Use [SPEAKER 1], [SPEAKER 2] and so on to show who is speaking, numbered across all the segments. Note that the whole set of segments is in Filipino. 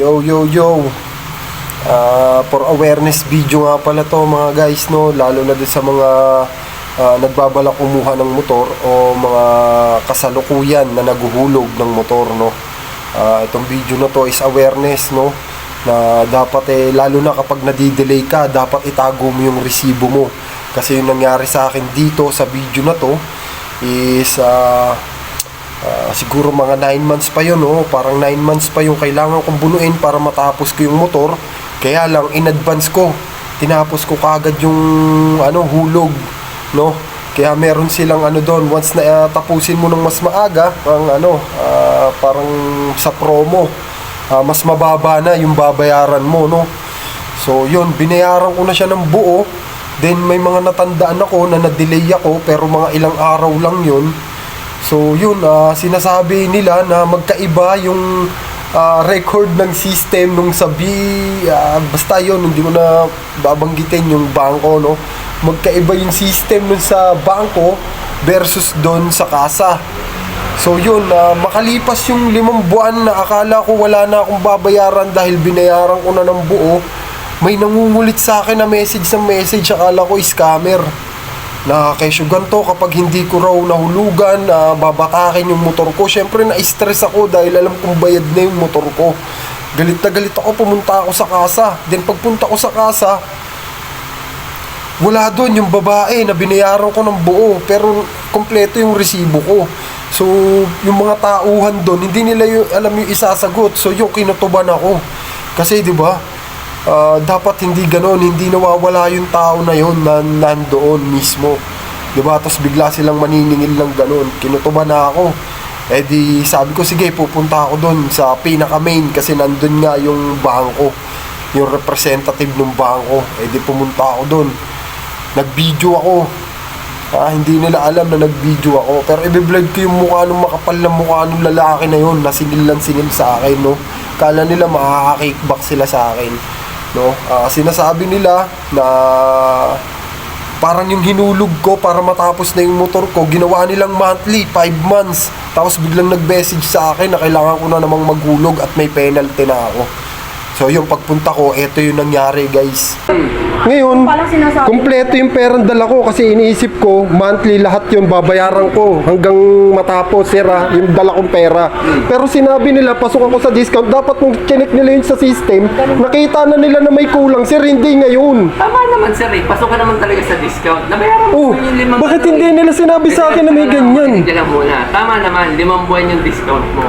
[SPEAKER 1] Yo yo yo, for awareness video nga pala to mga guys, no, lalo na din sa mga nagbabalak kumuha ng motor o mga kasalukuyan na naguhulog ng motor, no. Itong video na to is awareness, no, na dapat lalo na kapag nadidelay ka, dapat itago mo yung resibo mo. Kasi yung nangyari sa akin dito sa video na to is siguro mga 9 months pa yun, no? Parang 9 months pa yung kailangan kong bunuin para matapos ko yung motor. Kaya lang in advance ko, tinapos ko kagad yung hulog, no? Kaya meron silang doon, once na tapusin mo ng mas maaga, parang sa promo, mas mababa na yung babayaran mo, no? So yun, binayaran ko na siya ng buo. Then may mga natandaan ako na na-delay ako, pero mga ilang araw lang yun. So yun, sinasabi nila na magkaiba yung record ng system nung basta yun, hindi ko na babanggitin yung bangko, no? Magkaiba yung system nun sa bangko versus doon sa kasa. So yun, makalipas yung 5 buwan na akala ko wala na akong babayaran dahil binayaran ko na ng buo, may nangungulit sa akin na message, akala ko scammer. Na kesyo ganto, kapag hindi ko raw nahulugan, babatakin yung motor ko. Syempre na-stress ako dahil alam kong bayad na yung motor ko. Galit na galit ako, pumunta ako sa kasa. Then pagpunta ko sa kasa, wala doon yung babae na binayaran ko ng buo, pero kompleto yung resibo ko. So yung mga tauhan doon, hindi nila alam yung isasagot. So yung kinutuban ako. Kasi di ba, dapat hindi ganoon, hindi nawawala yung tao na yun na nandoon mismo, diba? Tapos bigla silang maniningil ng ganoon. Kinutuban na ako. Di sabi ko, sige, pupunta ako doon sa pinaka main kasi nandun nga yung bangko, yung representative ng bangko. Di pumunta ako doon, nag-video ako. Hindi nila alam na nag-video ako, pero i-vlog ko yung mukha ng makapal na mukha ng lalaki na yun na singil sa akin, no? Kala nila makaka-kickback sila sa akin, no? Sinasabi nila na parang yung hinulog ko para matapos na yung motor ko, ginawa nilang monthly, 5 months. Tapos biglang nag-message sa akin na kailangan ko na namang maghulog at may penalty na ako. So yung pagpunta ko, eto yung nangyari, guys. Ngayon, kumpleto yung perang dala ko kasi iniisip ko, monthly lahat yun, babayaran ko hanggang matapos, sir, yung dala kong pera. Pero sinabi nila, pasok ako sa discount, dapat nung chinek nila yun sa system, nakita na nila na may kulang, sir, hindi ngayon.
[SPEAKER 2] Tama naman, sir, pasok ka naman talaga sa discount. Nabayaran mo yung 5
[SPEAKER 1] bakit hindi nila sinabi sa akin na may ganyan?
[SPEAKER 2] Hindi lang muna. Tama naman, 5 buwan yung discount mo.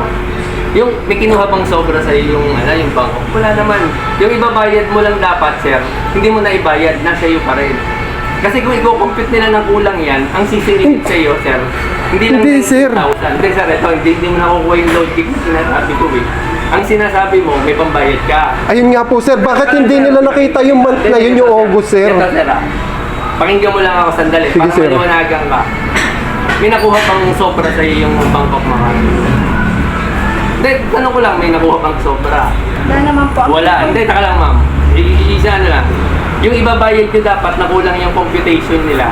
[SPEAKER 2] Yung may kinuha pang sobra sa yung bangko. Wala naman. Yung ibabayad mo lang dapat, sir, hindi mo na ibayad, nasa iyo pa rin. Kasi kung i-compute nila ng kulang yan, ang sisingit sa iyo, sir, hindi lang 10,000. Hindi, sir, ito, hindi mo nakukuha yung logic na sinasabi ko, eh. Ang sinasabi mo, may pambayad ka.
[SPEAKER 1] Ayun nga po, sir, bakit hindi nila nakita yung month na yun, yung August, sir?
[SPEAKER 2] Ito, sir, pakinggan mo lang ako sandali.
[SPEAKER 1] Sige,
[SPEAKER 2] para
[SPEAKER 1] sir.
[SPEAKER 2] maliwanagan ka. May nakuha pang sobra sa iyo yung Bangkok Mahal. Hindi, tanong ko lang, may nakuha pang sobra.
[SPEAKER 3] Wala naman po.
[SPEAKER 2] Wala. Hindi, taka lang, ma'am. Isa lang. Yung ibabayad nyo dapat, nakulang yung computation nila.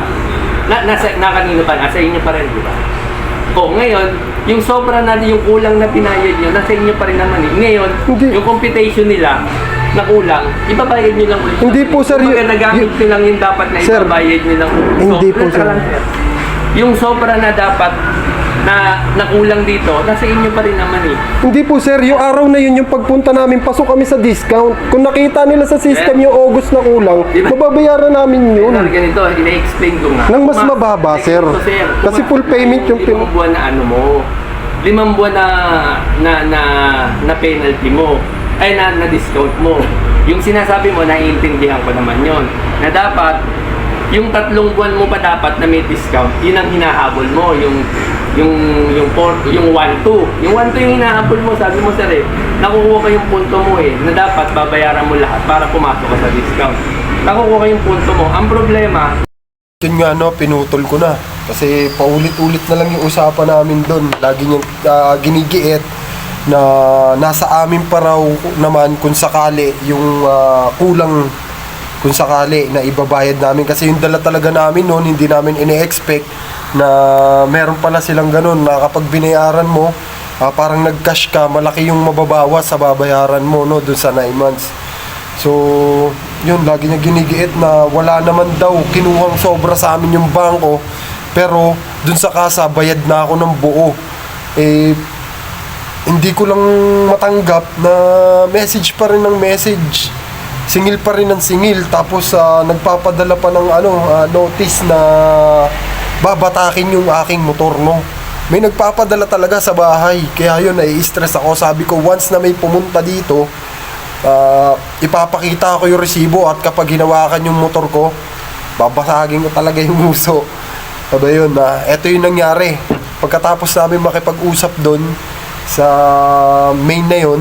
[SPEAKER 2] Na kanino pa? Nasa inyo pa rin, di ba? O, ngayon, yung sobra na, yung kulang na pinayad nyo, nasa inyo pa rin naman eh. Ngayon, yung computation nila, na kulang, ibabayad nyo lang ulit.
[SPEAKER 1] Hindi po, sir.
[SPEAKER 2] Kung nagamit nyo lang yung dapat na
[SPEAKER 1] sir,
[SPEAKER 2] ibabayad nyo lang ulit.
[SPEAKER 1] hindi po, sir.
[SPEAKER 2] Yung sobra na dapat, na nakulang dito, nasa inyo pa rin naman eh.
[SPEAKER 1] Hindi po, sir, yung araw na yun, yung pagpunta namin, pasok kami sa discount. Kung nakita nila sa system yung August na kulang,
[SPEAKER 2] diba,
[SPEAKER 1] mababayaran namin yun.
[SPEAKER 2] Ganito, ina-explain ko nga.
[SPEAKER 1] Nang mas mababa, sir. Kasi full payment yung
[SPEAKER 2] 5 buwan na mo. 5 buwan na penalty mo. Ay, na discount mo. Yung sinasabi mo, naiintindihan ko naman yon. Na dapat, yung 3 buwan mo pa dapat na may discount, yun ang hinahabol mo. Yung 1-2. Yung 1-2 yung hinahabol mo, sabi mo, sir, nakukuha ka yung punto mo na dapat babayaran mo lahat para pumasok ka sa discount. Nakukuha ka yung punto mo. Ang problema,
[SPEAKER 1] yun nga, pinutol ko na. Kasi paulit-ulit na lang yung usapan namin doon. Lagi niyang ginigiit na nasa amin pa raw naman kung sakali yung kulang, kung sakali na ibabayad namin. Kasi yung dala talaga namin noon, hindi namin ine-expect na meron pala silang ganun na kapag binayaran mo parang nag-cash ka, malaki yung mababawas sa babayaran mo, no, dun sa 9 months. So, yun, lagi niya ginigiit na wala naman daw, kinuhang sobra sa amin yung bangko, pero dun sa kasa, bayad na ako ng buo. Eh, hindi ko lang matanggap na message pa rin ng message, singil pa rin ng singil, tapos nagpapadala pa ng notice na babatakin yung aking motor, no. May nagpapadala talaga sa bahay, kaya yun, nai-stress ako. Sabi ko, once na may pumunta dito, ipapakita ko yung resibo, at kapag hinawakan yung motor ko, babasagin ko talaga yung uso. Sabi yun, eto yung nangyari. Pagkatapos namin makipag-usap doon sa main na yun,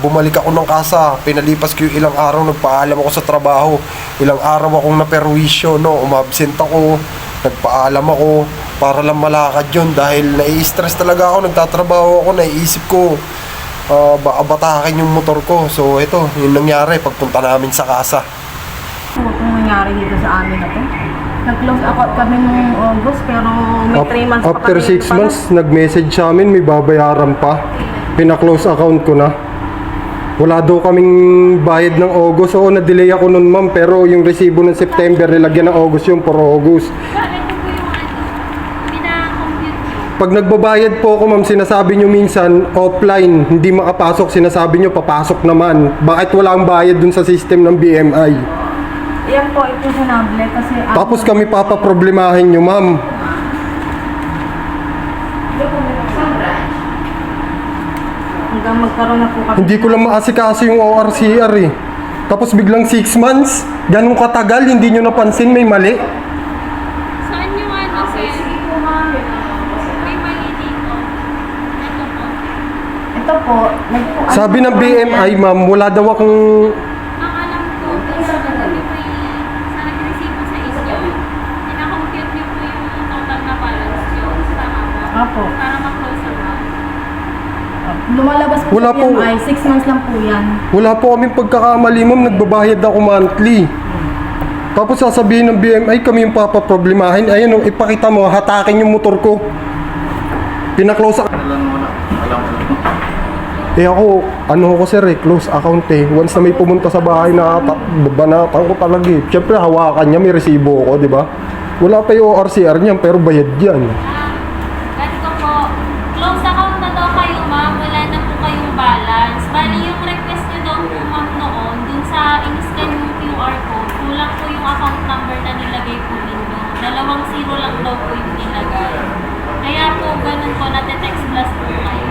[SPEAKER 1] bumalik ako ng kasa, pinalipas ko yung ilang araw, nagpaalam ako sa trabaho, ilang araw akong naperwisyo, no, umabsent ako, nagpaalam ako para lang malakad yun, dahil nai-stress talaga ako, nagtatrabaho ako, naiisip ko baka batakin yung motor ko. So ito, yun nangyari pagpunta namin sa kasa.
[SPEAKER 3] Ano pong nangyari dito sa amin na to? Nag-close ako kami nung August, pero may 3 months pa
[SPEAKER 4] After
[SPEAKER 3] kami
[SPEAKER 4] 6 months, nag-message sa amin, may babayaran pa. Pina-close account ko na. Wala daw kaming bayad ng August. Oo, na-delay ako nun, ma'am. Pero yung resibo ng September, nilagyan ng August yung for August. Pag nagbabayad po ako, ma'am, sinasabi nyo minsan, offline, hindi makapasok. Sinasabi nyo, papasok naman. Bakit walang bayad dun sa system ng BMI?
[SPEAKER 3] Yan po, ito sanable kasi...
[SPEAKER 4] Tapos kami papaproblemahin nyo, ma'am.
[SPEAKER 3] Hanggang magkaroon na po kami.
[SPEAKER 4] Hindi ko lang maasikaso yung ORCR eh. Tapos biglang 6 months, ganun katagal, hindi nyo napansin may mali.
[SPEAKER 5] Saan yung sir? May mali dito. Ito po.
[SPEAKER 3] Ito po,
[SPEAKER 4] Sabi ng BMI, ma'am, wala daw akong...
[SPEAKER 5] Ang alam ko, sa nag-receive mo sa inyo, ina-compute niyo po yung total na balance nyo sa hapon.
[SPEAKER 3] Apo.
[SPEAKER 5] Para ma-close account.
[SPEAKER 3] Lumalabas po
[SPEAKER 4] Wala
[SPEAKER 3] sa
[SPEAKER 4] po.
[SPEAKER 3] BMI, 6 months lang po yan.
[SPEAKER 4] Wala po kaming pagkakamali, ma'am, nagbabayad ako monthly. Tapos sasabihin ng BMI, kami yung papaproblemahin. Ayun, oh, ipakita mo, hatakin yung motor ko. Pina-close account. Eh ako, ano ko sir, close account eh. Once na may pumunta sa bahay na banatan ko talaga eh. Siyempre hawakan niya, may resibo ko, di ba? Wala pa yung ORCR niyan, pero bayad yan.
[SPEAKER 5] Ganito po, close account na daw kayo ma'am, wala na po kayong balance. Bali yung request niyo daw po ma'am noon, dun sa in-scan yung QR code, kulang po yung account number na nilagay po ninyo. 2 0 lang daw po yung nilagay. Kaya po, ganun po, nate-text blast po kayo.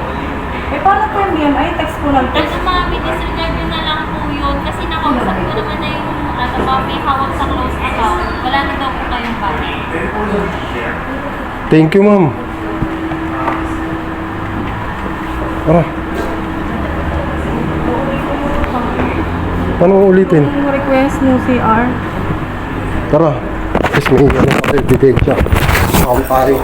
[SPEAKER 3] Eh, paano po yung BMI? Text ko lang po.
[SPEAKER 5] Kasi mami, disregard nyo na lang po yun. Kasi nakausap ko naman na yung may hawak sa close account. Wala na daw po kayong balance.
[SPEAKER 4] Thank you, ma'am. Tara. Paano ulitin?
[SPEAKER 3] Yung request ng CR.
[SPEAKER 4] Tara. Kasi may ano pa, ebidensya. Saan tayo?